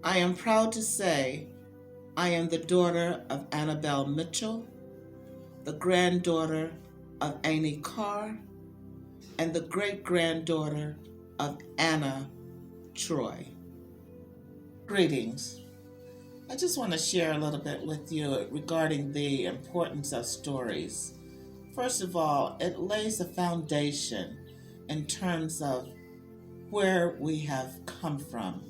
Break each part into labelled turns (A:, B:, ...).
A: I am proud to say I am the daughter of Annabelle Mitchell, the granddaughter of Annie Carr, and the great-granddaughter of Anna Troy. Greetings. I just want to share a little bit with you regarding the importance of stories. First of all, it lays a foundation in terms of where we have come from.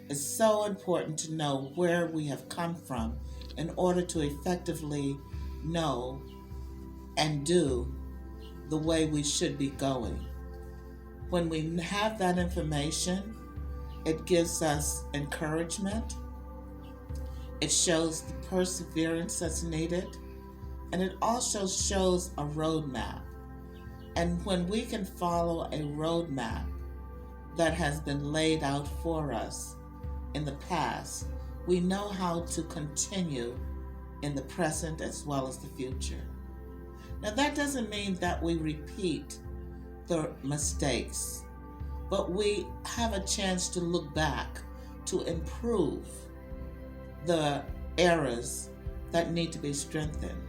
A: It's so important to know where we have come from in order to effectively know and do the way we should be going. When we have that information, it gives us encouragement, it shows the perseverance that's needed, and it also shows a roadmap. And when we can follow a roadmap that has been laid out for us in the past, we know how to continue in the present as well as the future. Now, that doesn't mean that we repeat the mistakes, but we have a chance to look back to improve the errors that need to be strengthened.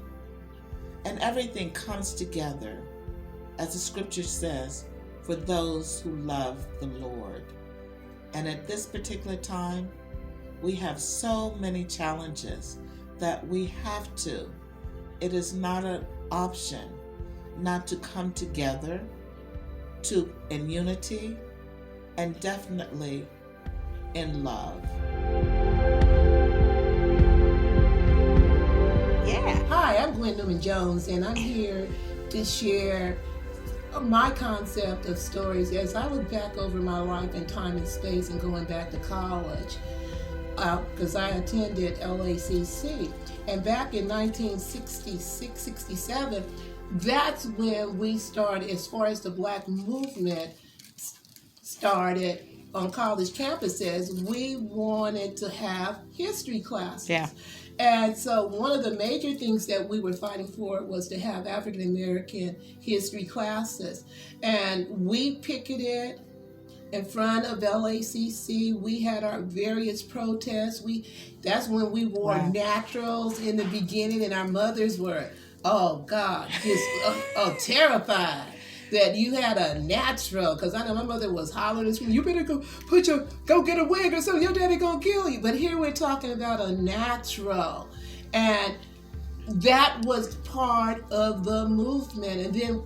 A: And everything comes together, as the scripture says, for those who love the Lord. And at this particular time, we have so many challenges that we have to. It is not an option not to come together in unity and definitely in love.
B: Hi, I'm Gwen Newman-Jones, and I'm here to share my concept of stories as I look back over my life in time and space and going back to college, because I attended LACC. And back in 1966, 67, that's when we started, as far as the Black movement started on college campuses, we wanted to have history classes.
C: Yeah.
B: And so one of the major things that we were fighting for was to have African American history classes. And we picketed in front of LACC. We had our various protests. That's when we wore naturals in the beginning, and our mothers were, oh God, just terrified that you had a natural, because I know my mother was hollering and screaming, you better go get a wig or something, your daddy gonna kill you. But here we're talking about a natural. And that was part of the movement. And then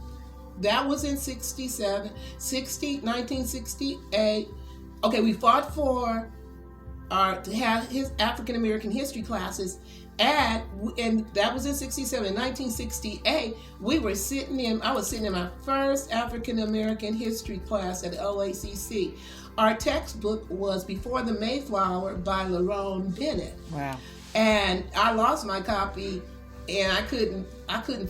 B: that was in 1968. Okay, we fought for to have his African American history classes. And that was in 67. In 1968, I was sitting in my first African American history class at LACC. Our textbook was Before the Mayflower by Lerone Bennett.
C: Wow.
B: And I lost my copy, and I couldn't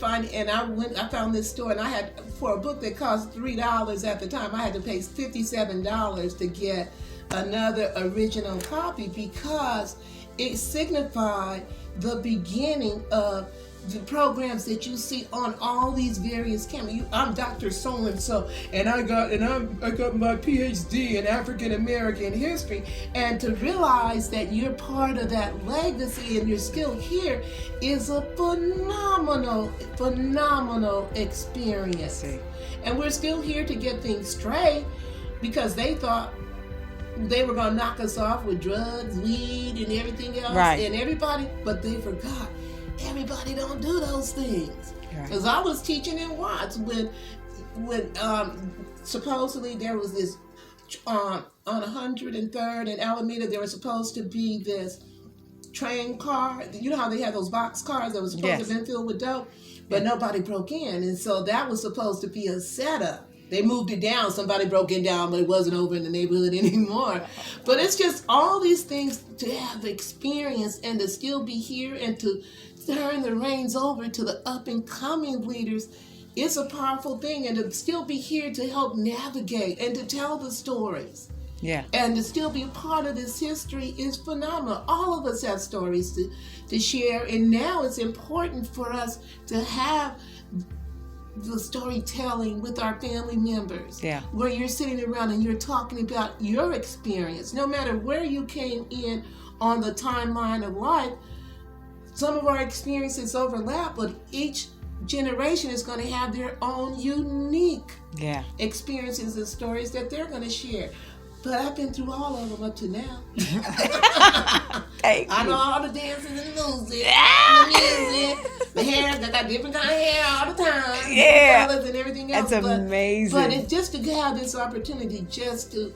B: find it. And I found this store, and I had, for a book that cost $3 at the time, I had to pay $57 to get another original copy, because it signified the beginning of the programs that you see on all these various cameras. I'm Dr. So-and-so, and I got my PhD in African American history. And to realize that you're part of that legacy and you're still here is a phenomenal experience. And we're still here to get things straight, because they thought they were going to knock us off with drugs, weed, and everything else.
C: Right.
B: And everybody, but they forgot. Everybody don't do those things. Because I was teaching in Watts when supposedly there was this, on 103rd in Alameda, there was supposed to be this train car. You know how they had those box cars that was supposed to have been filled with dope? But nobody broke in. And so that was supposed to be a setup. They moved it down. Somebody broke it down, but it wasn't over in the neighborhood anymore. But it's just all these things to have experience and to still be here and to turn the reins over to the up-and-coming leaders. It's a powerful thing. And to still be here to help navigate and to tell the stories.
C: Yeah.
B: And to still be a part of this history is phenomenal. All of us have stories to share. And now it's important for us to have the storytelling with our family members.
C: Yeah.
B: Where you're sitting around and you're talking about your experience. No matter where you came in on the timeline of life, some of our experiences overlap, but each generation is going to have their own unique experiences and stories that they're going to share. But I've been through all of them up to now. I know all the dances and the music, the hair. I got different kind of hair all the time.
C: Yeah,
B: colors and everything else.
C: That's amazing.
B: But it's just to have this opportunity, just to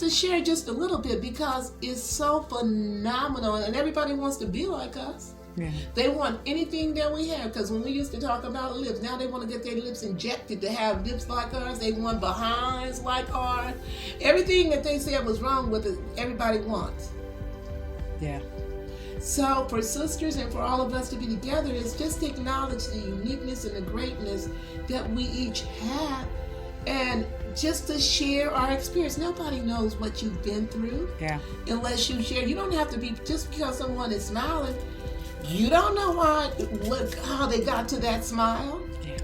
B: share just a little bit, because it's so phenomenal, and everybody wants to be like us.
C: Yeah.
B: They want anything that we have, because when we used to talk about lips, now they want to get their lips injected to have lips like ours. They want behinds like ours. Everything that they said was wrong with it, everybody wants.
C: Yeah.
B: So for sisters and for all of us to be together is just to acknowledge the uniqueness and the greatness that we each have, and just to share our experience. Nobody knows what you've been through unless you share. You don't have to be, just because someone is smiling, you don't know how they got to that smile.
C: Yeah,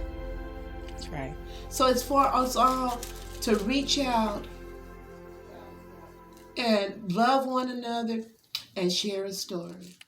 C: that's right.
B: So it's for us all to reach out and love one another and share a story.